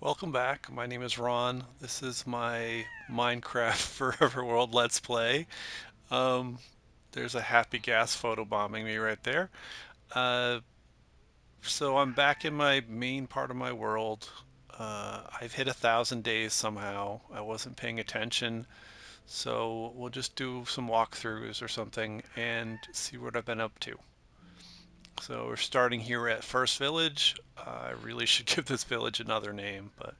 Welcome back. My name is Ron. This is my Minecraft Forever World Let's Play. Um, there's a happy gas photo bombing me right there. Uh, so I'm back in my main part of my world. I've hit 1,000 days somehow. I wasn't paying attention, so we'll just do some walkthroughs or something and see what I've been up to. So we're starting here at First Village. I really should give this village another name, but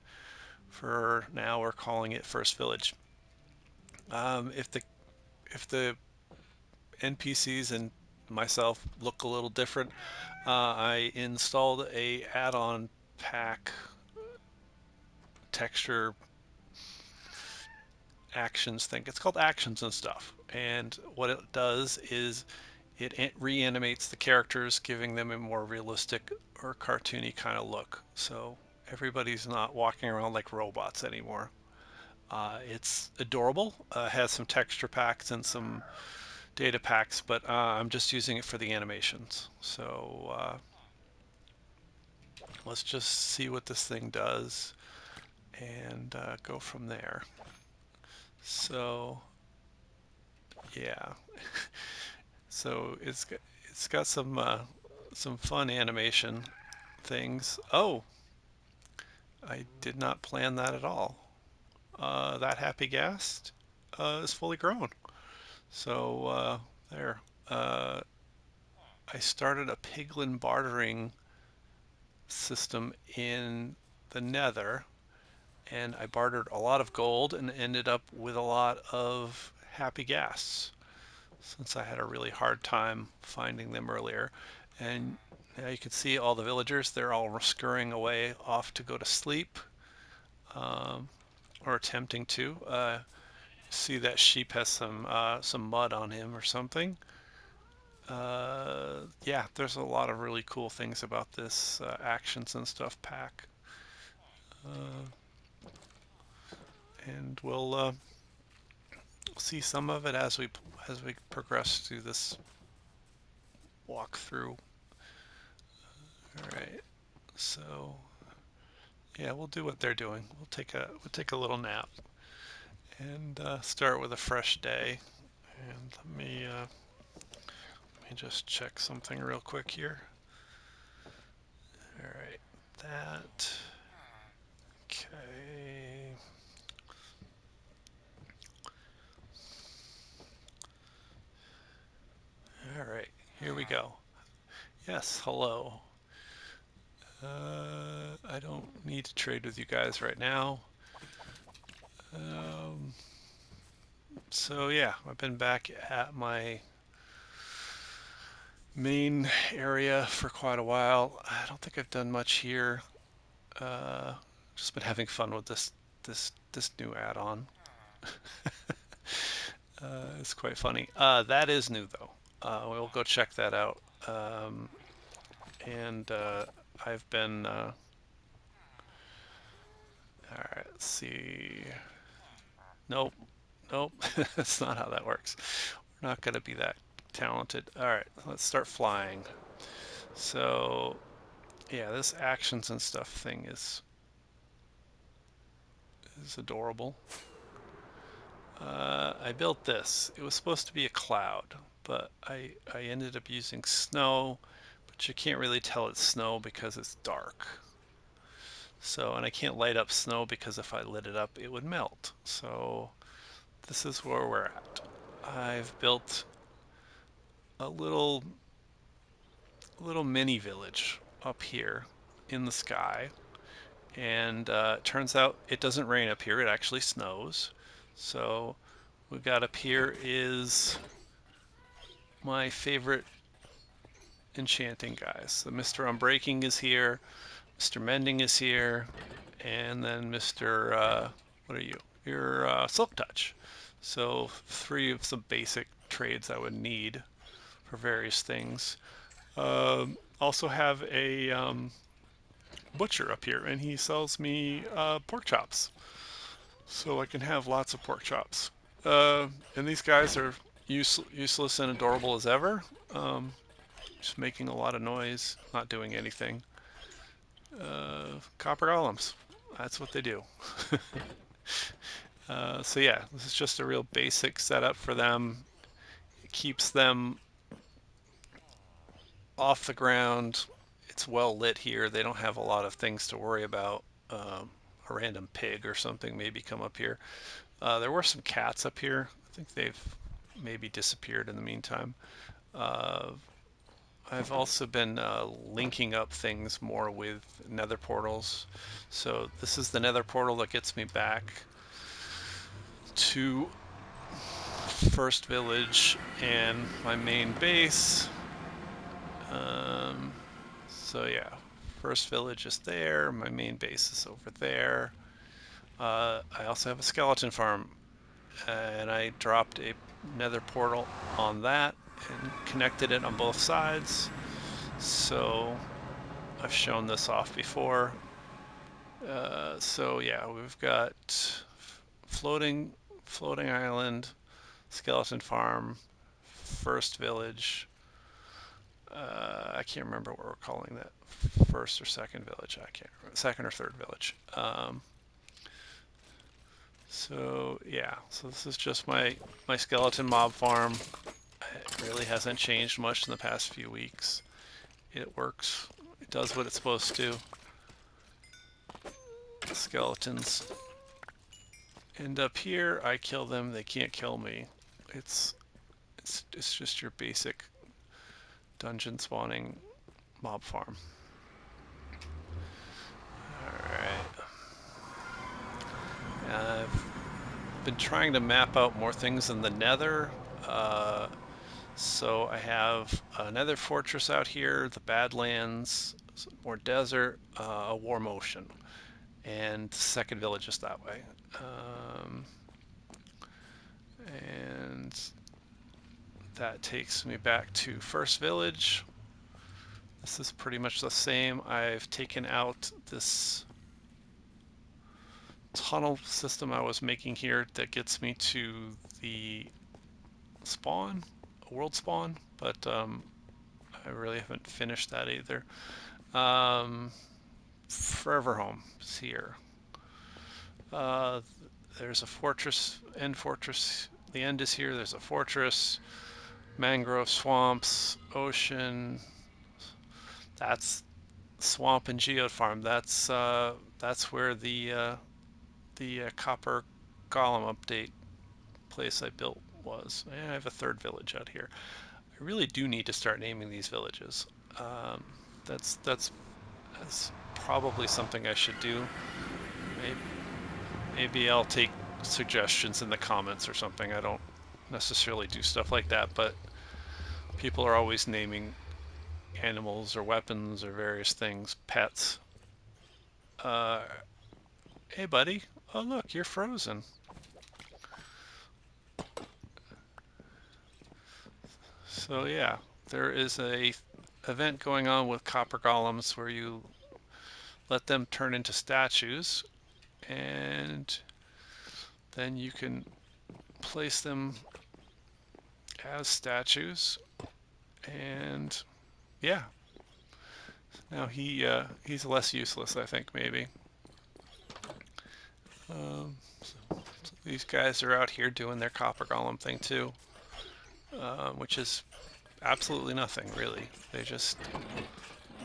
for now we're calling it First Village. If the NPCs and myself look a little different, I installed a add-on pack texture actions thing. It's called Actions and Stuff, and what it does is it reanimates the characters, giving them a more realistic or cartoony kind of look. So everybody's not walking around like robots anymore. It's adorable. Has some texture packs and some data packs, but I'm just using it for the animations. So let's just see what this thing does and go from there. So yeah, so it's got some fun animation things. Oh, I did not plan that at all. That happy ghast is fully grown. So there. Uh, I started a piglin bartering system in the Nether, and I bartered a lot of gold and ended up with a lot of happy ghasts since I had a really hard time finding them earlier. And now you can see all the villagers, they're all scurrying away off to go to sleep, um, or attempting to. See that sheep has some mud on him or something. Yeah, there's a lot of really cool things about this actions and stuff pack. Uh, and we'll see some of it as we progress through this walkthrough. All right, so yeah, we'll do what they're doing. We'll take a little nap and start with a fresh day. And let me just check something real quick here. All right, that. Okay. All right, here we go. Yes, hello. I don't need to trade with you guys right now. Um, so yeah, I've been back at my main area for quite a while. I don't think I've done much here. Uh, just been having fun with this new add-on. It's quite funny. That is new though. We'll go check that out. And I've been. All right, let's see. Nope, nope. That's not how that works. We're not gonna be that talented. All right, let's start flying. So yeah, this actions and stuff thing is adorable. I built this. It was supposed to be a cloud, but I ended up using snow, but you can't really tell it's snow because it's dark. So, and I can't light up snow because if I lit it up, it would melt. So this is where we're at. I've built a little mini village up here in the sky, and it turns out it doesn't rain up here. It actually snows. So we've got up here is my favorite enchanting guys. So Mr. Unbreaking is here, Mr. Mending is here, and then Mr. What are you? You're Silk Touch. So three of some basic trades I would need for various things. Also have a butcher up here, and he sells me pork chops, so I can have lots of pork chops. And these guys are useless and adorable as ever. Just making a lot of noise, not doing anything. Copper golems. That's what they do. So yeah, this is just a real basic setup for them. It keeps them off the ground. It's well lit here. They don't have a lot of things to worry about. A random pig or something maybe come up here. There were some cats up here. I think they've maybe disappeared in the meantime. Uh, I've also been linking up things more with nether portals. So this is the nether portal that gets me back to first village and my main base. So yeah, first village is there. My main base is over there. I also have a skeleton farm, and I dropped a nether portal on that and connected it on both sides. So I've shown this off before. So yeah, we've got floating island, skeleton farm, first village. I can't remember what we're calling that. First or second village. I can't remember. Second or third village. So yeah, so this is just my skeleton mob farm. It really hasn't changed much in the past few weeks. It works. It does what it's supposed to. The skeletons end up here. I kill them. They can't kill me. It's just your basic dungeon spawning mob farm. Alright. I've been trying to map out more things in the nether. So I have a nether fortress out here, the Badlands, more desert, a warm ocean, and second village is that way. And that takes me back to first village. This is pretty much the same. I've taken out this tunnel system I was making here that gets me to the spawn, world spawn, but I really haven't finished that either. Forever Home is here. There's a fortress, end fortress. The end is here. There's a fortress, mangrove swamps, ocean. That's swamp and geode farm. That's where the copper golem update place I built was. And I have a third village out here. I really do need to start naming these villages. Um, that's probably something I should do. Maybe I'll take suggestions in the comments or something. I don't necessarily do stuff like that, but people are always naming animals or weapons or various things, pets. Uh, hey, buddy. Oh, look, you're frozen. So yeah, there is a event going on with copper golems where you let them turn into statues, and then you can place them as statues. And yeah, now he's less useless, I think, maybe. So these guys are out here doing their copper golem thing too, which is absolutely nothing really. They just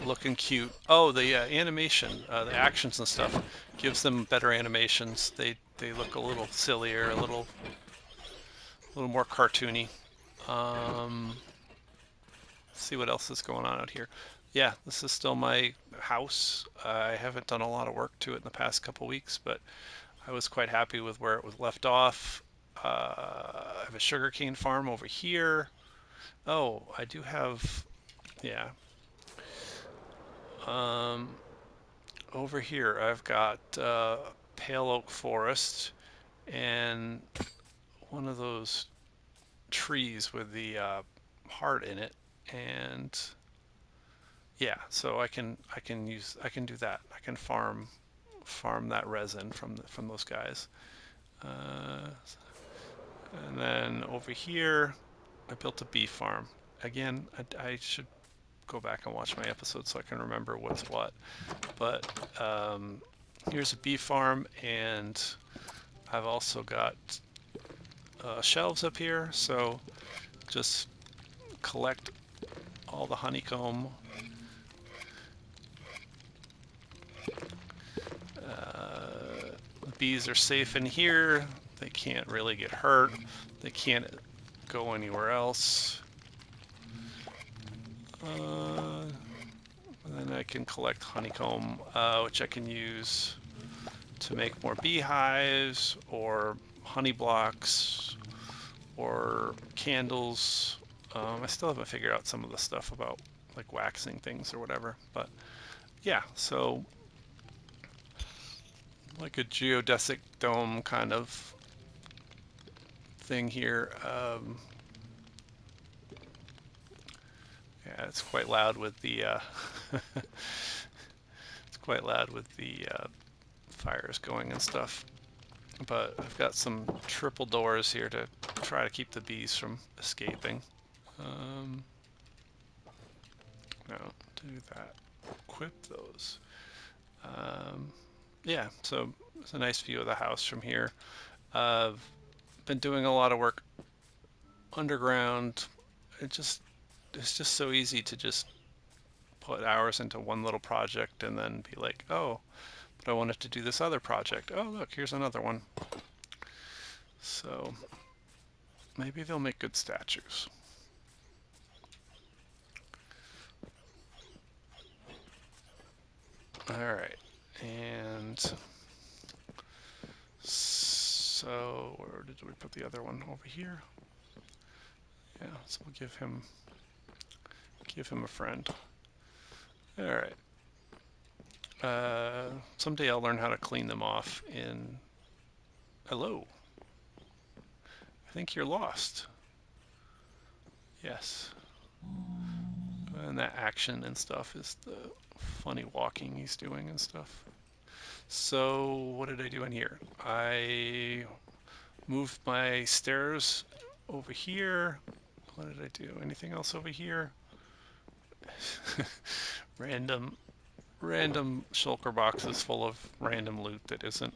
looking cute. Oh, the animation, the actions and stuff gives them better animations. They look a little sillier, a little more cartoony. See what else is going on out here. Yeah, this is still my house. I haven't done a lot of work to it in the past couple weeks, but I was quite happy with where it was left off. I have a sugarcane farm over here. Oh, I do have, yeah. Over here I've got pale oak forest and one of those trees with the heart in it, and yeah, so I can do that. I can farm that resin from those guys. Uh, and then over here, I built a bee farm. Again, I should go back and watch my episodes so I can remember what's what. But here's a bee farm, and I've also got shelves up here, so just collect all the honeycomb. The bees are safe in here. They can't really get hurt. They can't go anywhere else. And then I can collect honeycomb, which I can use to make more beehives or honey blocks or candles. I still haven't figured out some of the stuff about like waxing things or whatever, but yeah, so like a geodesic dome kind of thing here. Yeah, it's quite loud with the it's quite loud with the fires going and stuff. But I've got some triple doors here to try to keep the bees from escaping. No, do that. Equip those. Yeah, so it's a nice view of the house from here. I've been doing a lot of work underground. It's just so easy to just put hours into one little project and then be like, oh, but I wanted to do this other project. Oh, look, here's another one. So maybe they'll make good statues. All right, and so where did we put the other one? Over here. Yeah, so we'll give him a friend. All right. Someday I'll learn how to clean them off in. Hello. I think you're lost. Yes. And that action and stuff is the funny walking he's doing and stuff. So what did I do in here? I moved my stairs over here. What did I do? Anything else over here? random shulker boxes full of random loot that isn't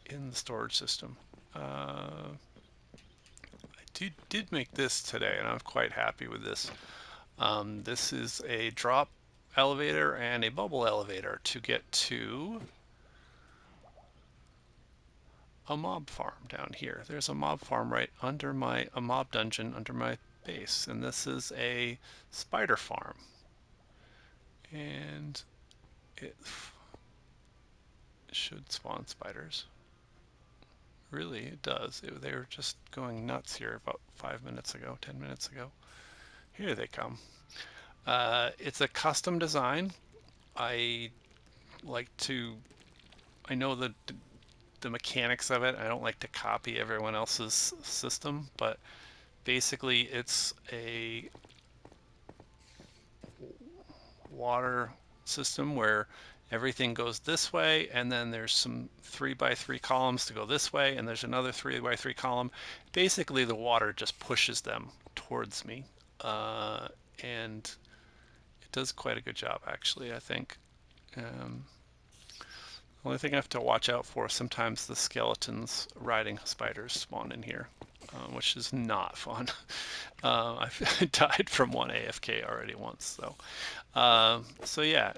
in the storage system. I did make this today, and I'm quite happy with this. This is a drop elevator and a bubble elevator to get to a mob farm down here. There's a mob farm right under a mob dungeon under my base, and this is a spider farm. And it should spawn spiders. Really, it does. They were just going nuts here about 5 minutes ago, 10 minutes ago. Here they come. It's a custom design. I like to, I know the mechanics of it. I don't like to copy everyone else's system, but basically it's a water system where everything goes this way, and then there's some 3x3 columns to go this way, and there's another 3x3 column. Basically, the water just pushes them towards me, and it does quite a good job, actually, I think. The only thing I have to watch out for, sometimes the skeletons riding spiders spawn in here, which is not fun. I've died from one AFK already once, so yeah,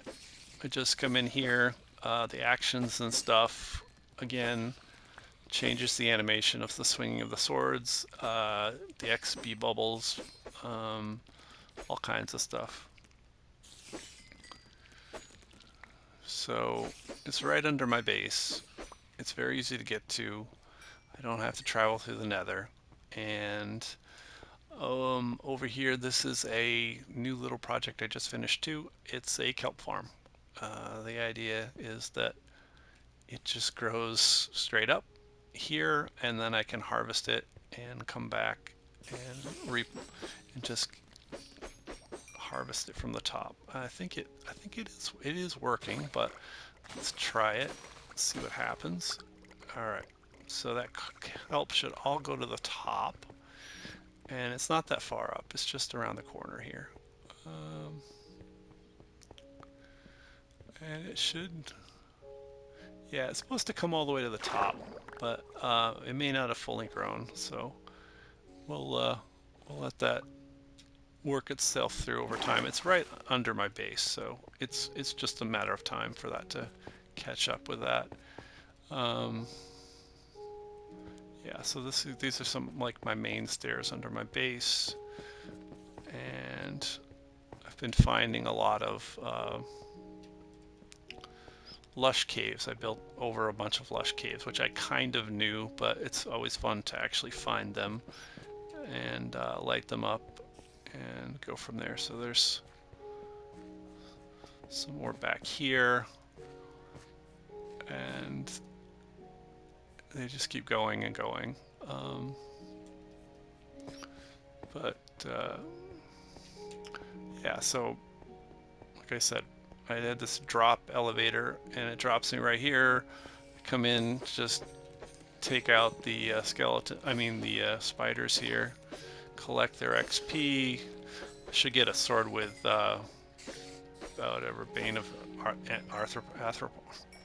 I just come in here, the actions and stuff, again, changes the animation of the swinging of the swords, the XP bubbles, all kinds of stuff. So it's right under my base. It's very easy to get to. I don't have to travel through the nether. And over here, this is a new little project I just finished too. It's a kelp farm. The idea is that it just grows straight up here, and then I can harvest it and come back and reap and just harvest it from the top. I think it is working, but let's try it. Let's see what happens. All right. So that kelp should all go to the top, and it's not that far up. It's just around the corner here. And it should, Yeah, it's supposed to come all the way to the top, but it may not have fully grown. So we'll let that work itself through over time. It's right under my base, so it's just a matter of time for that to catch up with that. Um, yeah, so these are some like my main stairs under my base, and I've been finding a lot of lush caves. I built over a bunch of lush caves, which I kind of knew, but it's always fun to actually find them and light them up and go from there. So there's some more back here, and they just keep going and going. Um, but yeah, so like I said, I had this drop elevator, and it drops me right here. I come in, just take out the spiders here, collect their XP. Should get a sword with whatever Bane of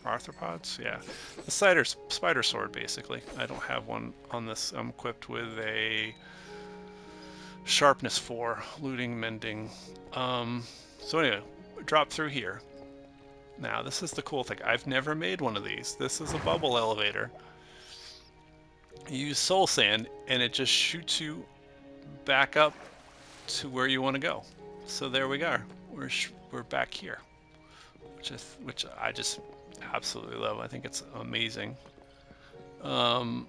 Arthropods. Yeah, the spider sword basically. I don't have one on this. I'm equipped with a sharpness 4, looting, mending. So anyway, drop through here. Now this is the cool thing. I've never made one of these. This is a bubble elevator. You use soul sand, and it just shoots you back up to where you want to go. So there we are. We're back here, which I just absolutely love. I think it's amazing. I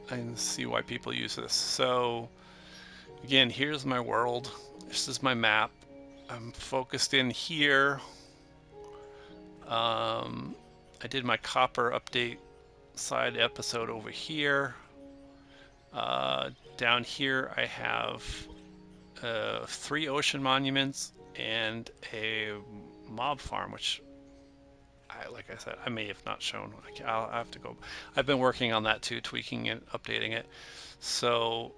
can see why people use this. So again, here's my world. This is my map. I'm focused in here. I did my copper update side episode over here. Down here I have 3 ocean monuments and a mob farm, which like I said, I may have not shown. I'll have to go. I've been working on that too, tweaking it, updating it. So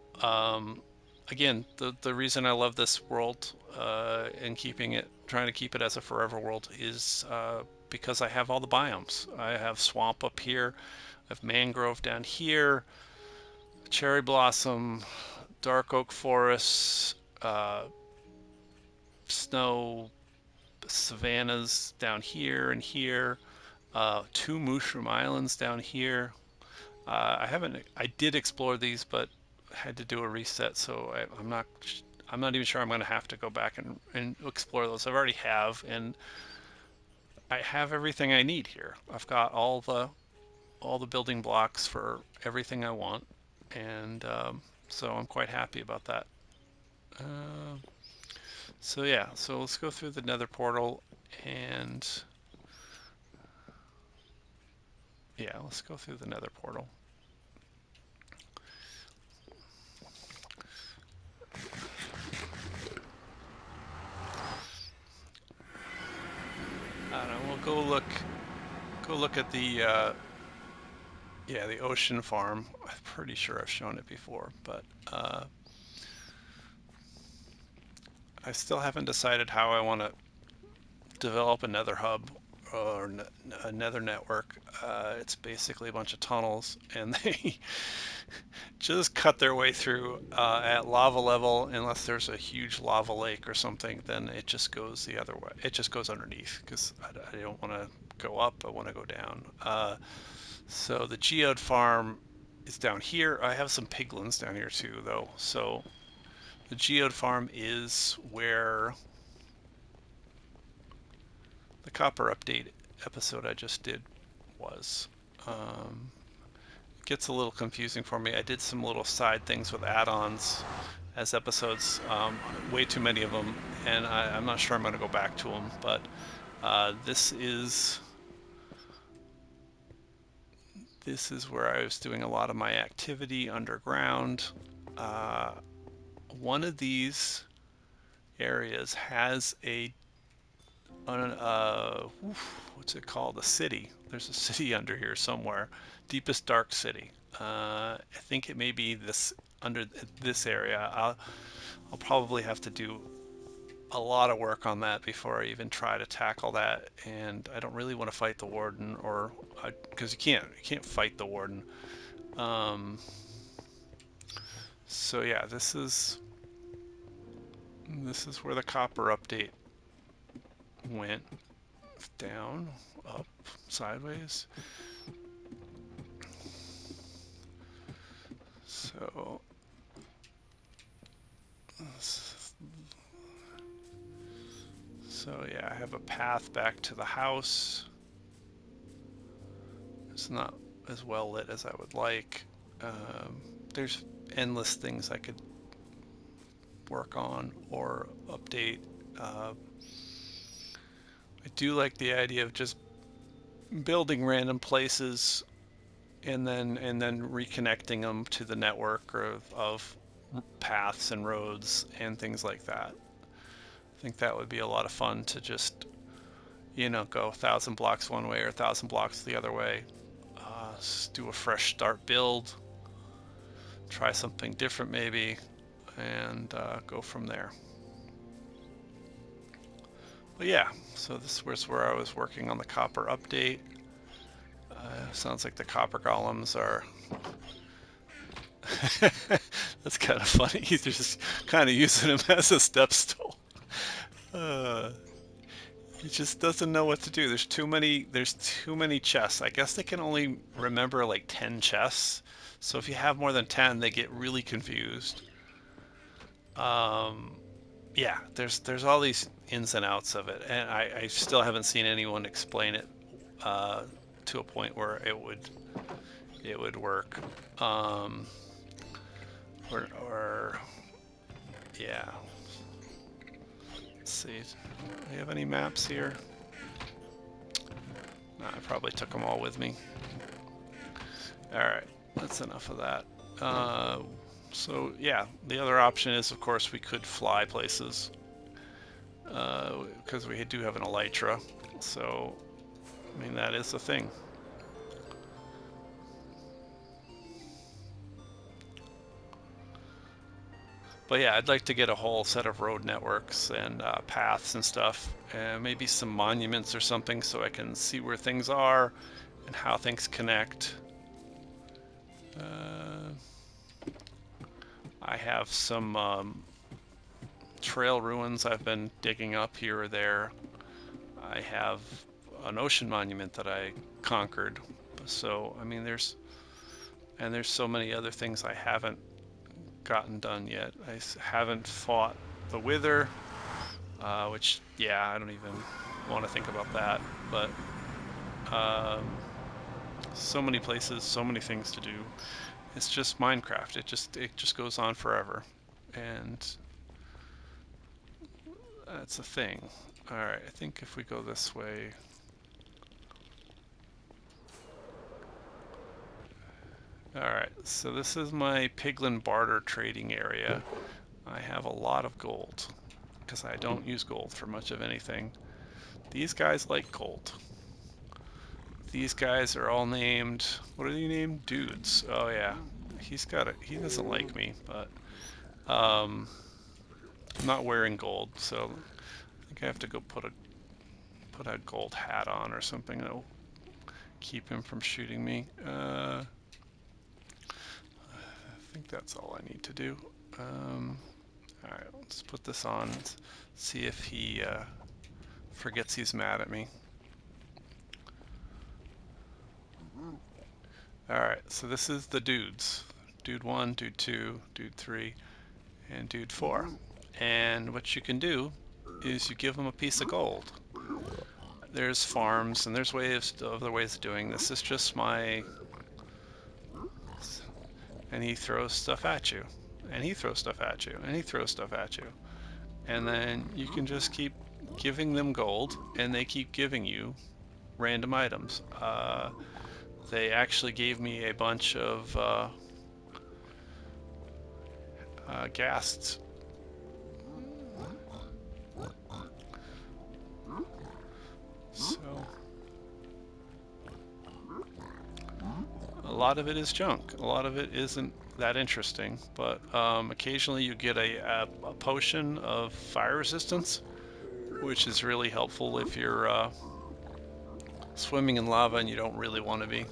again, the reason I love this world and trying to keep it as a forever world is because I have all the biomes. I have swamp up here, I have mangrove down here, cherry blossom, dark oak forests, snow savannas down here and here, 2 mushroom islands down here. I did explore these, but had to do a reset, so I'm not even sure I'm going to have to go back and explore those. I've already have, and I have everything I need here. I've got all the building blocks for everything I want, and so I'm quite happy about that. Uh, so yeah, so let's go through the Nether portal, and yeah, let's go through the Nether portal. I don't know. We'll go look at the yeah, the ocean farm. I'm pretty sure I've shown it before, but I still haven't decided how I want to develop another hub or another network. It's basically a bunch of tunnels, and they just cut their way through at lava level. Unless there's a huge lava lake or something, then it just goes the other way. It just goes underneath because I don't want to go up. I want to go down. So the geode farm is down here. I have some piglins down here too, though. So the geode farm is where the copper update episode I just did was. It gets a little confusing for me. I did some little side things with add-ons as episodes, way too many of them, and I'm not sure I'm going to go back to them, but this is where I was doing a lot of my activity underground. One of these areas has what's it called? A city. There's a city under here somewhere. Deepest Dark City. I think it may be this under this area. I'll probably have to do a lot of work on that before I even try to tackle that, and I don't really want to fight the warden, or because you can't fight the warden. Um, so yeah, this is where the copper update went. Down, up, sideways. So yeah, I have a path back to the house. It's not as well lit as I would like. There's endless things I could work on or update. I do like the idea of just building random places and then reconnecting them to the network of paths and roads and things like that. I think that would be a lot of fun to just go 1,000 blocks one way or 1,000 blocks the other way. Do a fresh start build, try something different maybe, and go from there. But yeah, so this was where I was working on the copper update. Sounds like the copper golems are. That's kind of funny. He's just kind of using him as a step stool. Uh, he just doesn't know what to do. There's too many. There's too many chests. I guess they can only remember like 10 chests. So if you have more than 10, they get really confused. Um, yeah, there's all these ins and outs of it, and I still haven't seen anyone explain it uh, to a point where it would work. Um, or yeah. Let's see. Do we have any maps here? No, I probably took them all with me. All right, that's enough of that. So yeah, the other option is, of course, we could fly places because we do have an elytra. So, I mean, that is a thing. But yeah, I'd like to get a whole set of road networks and paths and stuff, and maybe some monuments or something so I can see where things are and how things connect. I have some trail ruins I've been digging up here or there. I have an ocean monument that I conquered. So, I mean, there's so many other things I haven't gotten done yet. I haven't fought the Wither, which, yeah, I don't even want to think about that. But so many places, so many things to do. It's just Minecraft. It just goes on forever, and that's a thing. All right, I think if we go this way. All right, so this is my piglin barter trading area. I have a lot of gold because I don't use gold for much of anything. These guys like gold. These guys are all named, what are they named? Dudes. Oh yeah, he doesn't like me, but I'm not wearing gold, so I think I have to go put a gold hat on or something that'll keep him from shooting me. I think that's all I need to do. All right, let's put this on. Let's see if he forgets he's mad at me. All right, so this is the dudes. Dude 1, Dude 2, Dude 3, and Dude 4. And what you can do is you give them a piece of gold. There's farms and there's other ways of doing this. It's just my... And he throws stuff at you. And he throws stuff at you. And he throws stuff at you. And then you can just keep giving them gold, and they keep giving you random items. They actually gave me a bunch of ghasts. So a lot of it is junk. A lot of it isn't that interesting, but occasionally you get a potion of fire resistance, which is really helpful if you're swimming in lava and you don't really want to be.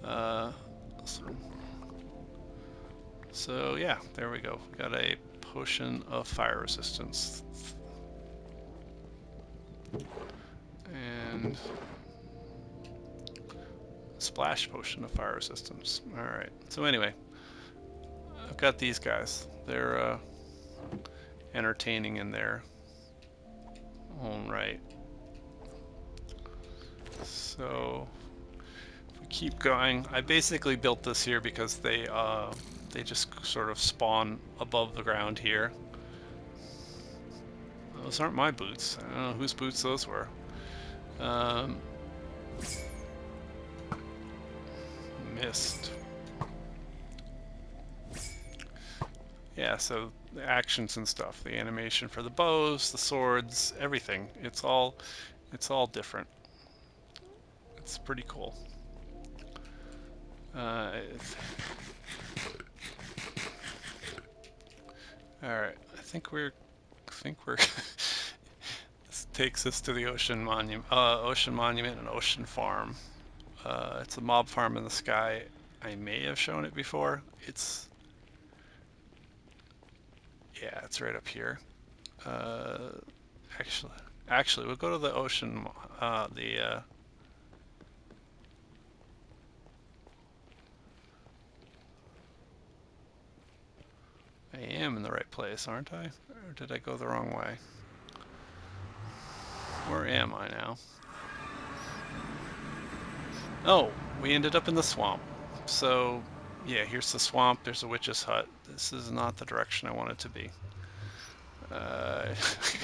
Uh, so, so yeah, there we go. We got a potion of fire resistance. And splash potion of fire resistance. Alright, so anyway, I've got these guys. They're entertaining in their own right. So if we keep going, I basically built this here because they just sort of spawn above the ground here. Those aren't my boots. I don't know whose boots those were. Missed. Yeah, so the actions and stuff, the animation for the bows, the swords, everything. It's all different. It's pretty cool. All right, I think we're this takes us to the Ocean Monument, and Ocean Farm. It's a mob farm in the sky. I may have shown it before. Yeah, it's right up here. Uh, actually, we'll go to the ocean. I am in the right place, aren't I? Or did I go the wrong way? Where am I now? Oh, we ended up in the swamp. So, yeah, here's the swamp. There's a witch's hut. This is not the direction I want it to be.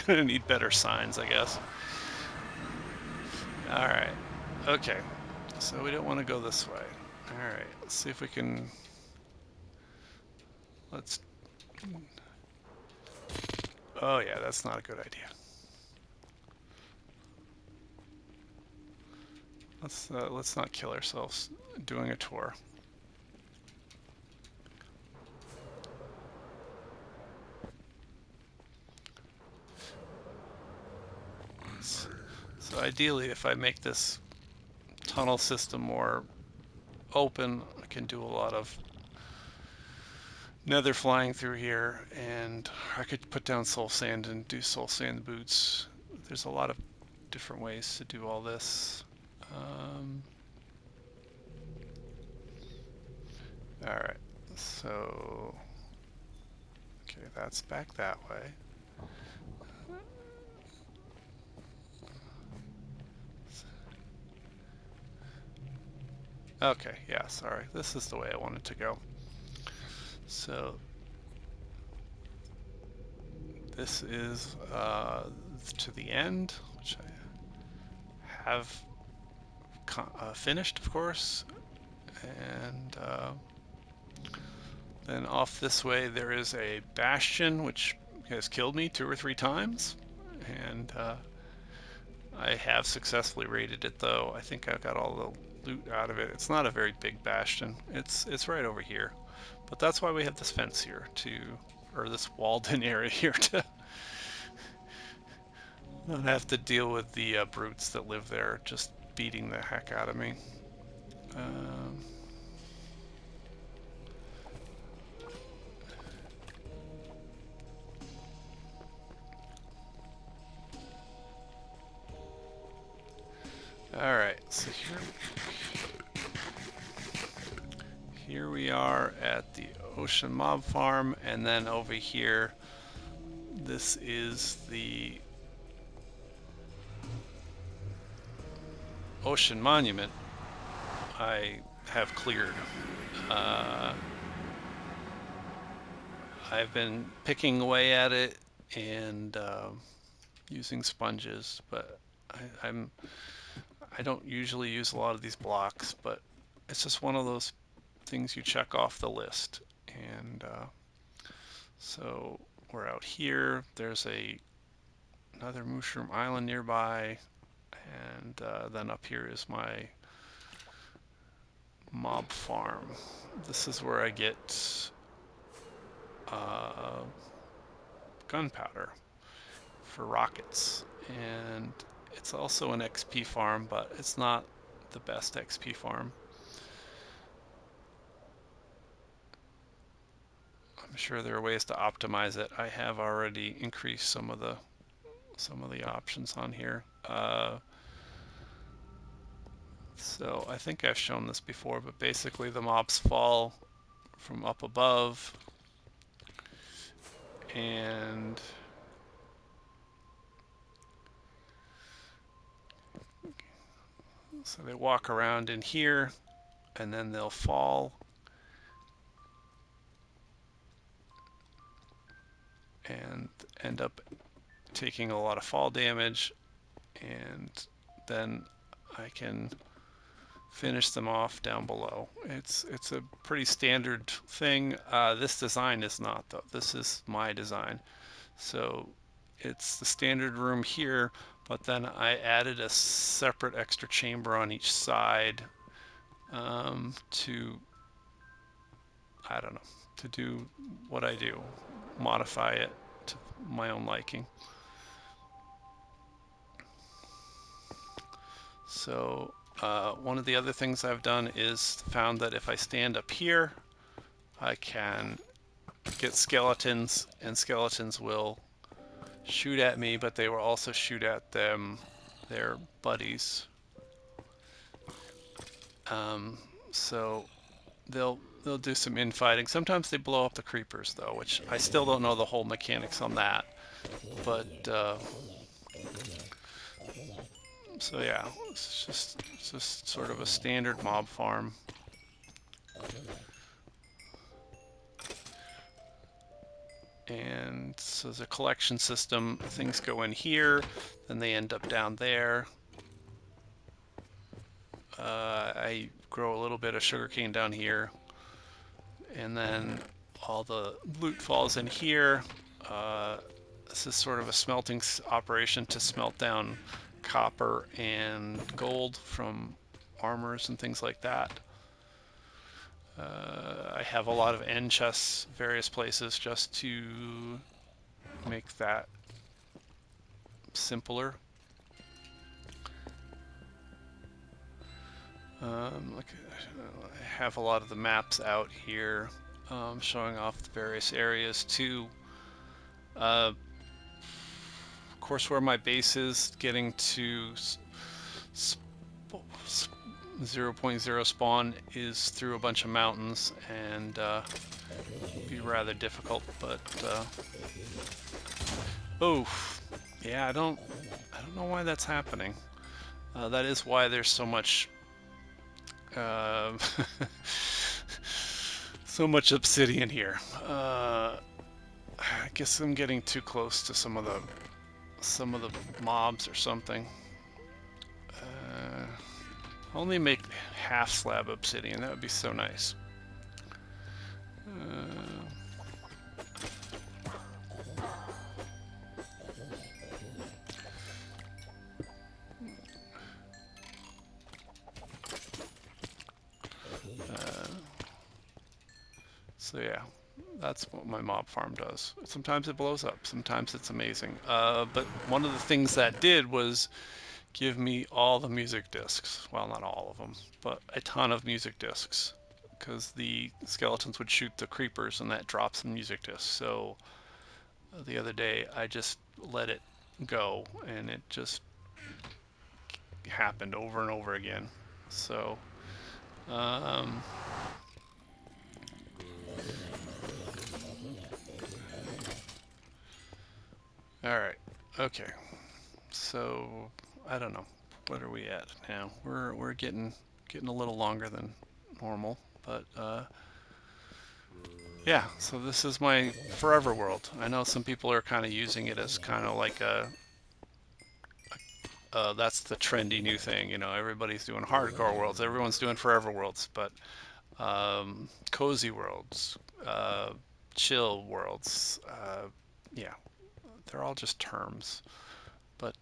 Gonna need better signs, I guess. All right. Okay. So we don't want to go this way. All right. Let's see if we can. Let's. Oh yeah, that's not a good idea. Let's not kill ourselves doing a tour. So ideally, if I make this tunnel system more open, I can do a lot of nether flying through here, and I could put down soul sand and do soul sand boots. There's a lot of different ways to do all this. All right, so okay, that's back that way. Okay, yeah, sorry. This is the way I wanted to go. So this is to the end, which I have finished, of course. And then off this way there is a bastion, which has killed me 2 or 3 times. And I have successfully raided it, though. I think I've got all the loot out of it. It's not a very big bastion. It's right over here. But that's why we have this fence here or this walled-in area here to not have to deal with the brutes that live there just beating the heck out of me. Um, all right, so here we are at the Ocean Mob Farm, and then over here, this is the Ocean Monument I have cleared. I've been picking away at it and using sponges, but I don't usually use a lot of these blocks, but it's just one of those things you check off the list. And so we're out here. There's another mushroom island nearby, and then up here is my mob farm. This is where I get uh, gunpowder for rockets, and it's also an XP farm, but it's not the best XP farm. I'm sure there are ways to optimize it. I have already increased some of the options on here. So I think I've shown this before, but basically the mobs fall from up above, and so they walk around in here, and then they'll fall, and end up taking a lot of fall damage, and then I can finish them off down below. It's a pretty standard thing. This design is not, though. This is my design. So it's the standard room here, but then I added a separate extra chamber on each side to, I don't know, to do what I do, modify it to my own liking. So one of the other things I've done is found that if I stand up here, I can get skeletons, and skeletons will shoot at me, but they will also shoot at their buddies. So they'll do some infighting. Sometimes they blow up the creepers though, which I still don't know the whole mechanics on that. But so yeah, it's just sort of a standard mob farm. And so there's a collection system. Things go in here, then they end up down there. I grow a little bit of sugarcane down here, and then all the loot falls in here. This is sort of a smelting operation to smelt down copper and gold from armors and things like that. I have a lot of end chests various places just to make that simpler. Look, I have a lot of the maps out here showing off the various areas too. Of course, where my base is, getting to 0.0 spawn is through a bunch of mountains and be rather difficult, but oh yeah, I don't know why that's happening. That is why there's so much so much obsidian here. I guess I'm getting too close to some of the mobs or something. Only make half slab obsidian. That would be so nice. So yeah, that's what my mob farm does. Sometimes it blows up, sometimes it's amazing. But one of the things that did was give me all the music discs. Well, not all of them, but a ton of music discs, because the skeletons would shoot the creepers and that drops the music discs. So the other day I just let it go and it just happened over and over again. So all right, okay. So I don't know. What are we at now? We're getting a little longer than normal, but yeah. So this is my forever world. I know some people are kind of using it as kind of like that's the trendy new thing. You know, everybody's doing hardcore worlds. Everyone's doing forever worlds, but cozy worlds, chill worlds. Yeah, they're all just terms. But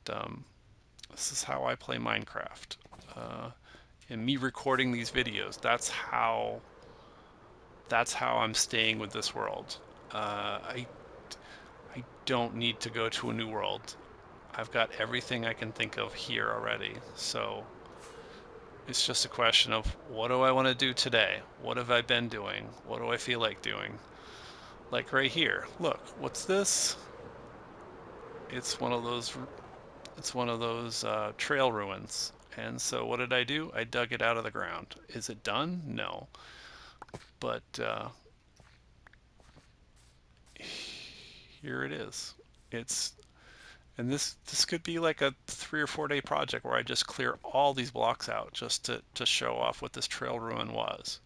this is how I play Minecraft. and me recording these videos. That's how I'm staying with this world. I don't need to go to a new world. I've got everything I can think of here already. So it's just a question of what do I want to do today? What have I been doing? What do I feel like doing? Like right here. Look, what's this? It's one of those trail ruins. And so what did I do? I dug it out of the ground. Is it done? No. But here it is. It's and this could be like a 3 or 4 day project where I just clear all these blocks out just to show off what this trail ruin was.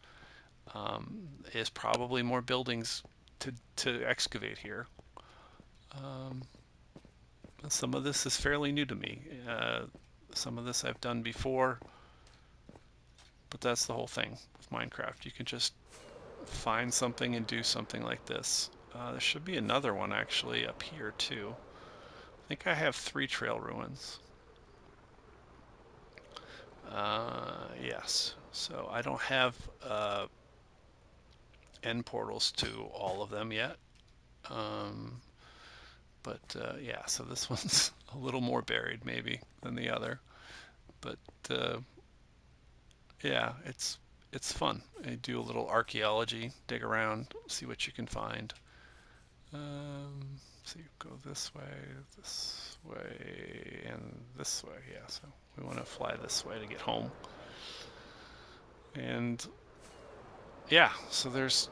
There's probably more buildings to excavate here. Um, some of this is fairly new to me. Some of this I've done before, but that's the whole thing with Minecraft. You can just find something and do something like this. There should be another one actually up here too. I think I have 3 trail ruins. Yes. So I don't have end portals to all of them yet. Um, but yeah, so this one's a little more buried maybe than the other. But uh, yeah, it's fun. I do a little archaeology, dig around, see what you can find. So you go this way, and this way. Yeah, so we want to fly this way to get home. And yeah, so there's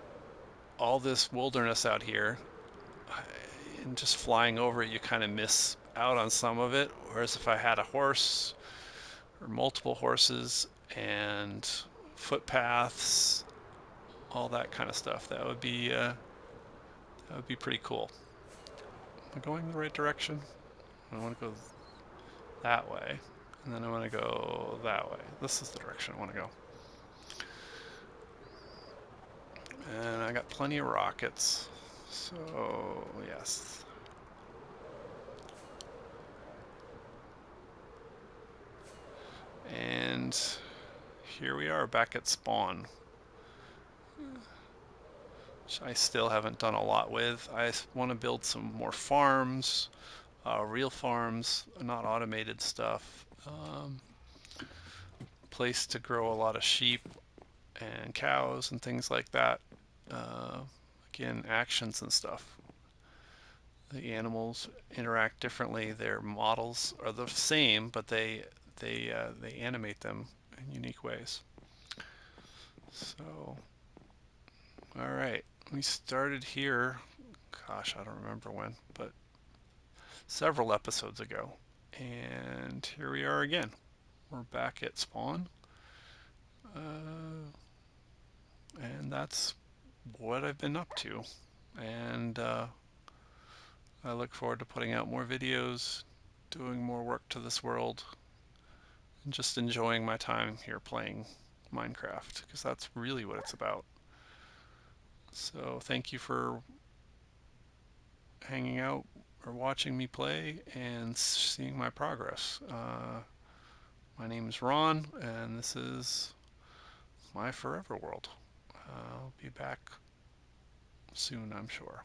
all this wilderness out here, and just flying over it, you kind of miss out on some of it. Whereas if I had a horse or multiple horses and footpaths, all that kind of stuff, that would be pretty cool. Am I going the right direction? I want to go that way, and then I want to go that way. This is the direction I want to go. And I got plenty of rockets, so yes. And here we are back at spawn, which I still haven't done a lot with. I want to build some more farms, real farms, not automated stuff. Place to grow a lot of sheep and cows and things like that. Uh, Again, actions and stuff. The animals interact differently. Their models are the same, but they animate them in unique ways. So, all right, we started here. Gosh, I don't remember when, but several episodes ago, and here we are again. We're back at spawn, uh, and that's what I've been up to. And I look forward to putting out more videos, doing more work to this world, and just enjoying my time here playing Minecraft, because that's really what it's about. So thank you for hanging out or watching me play and seeing my progress. My name is Ron, and this is my Forever World. I'll be back soon, I'm sure.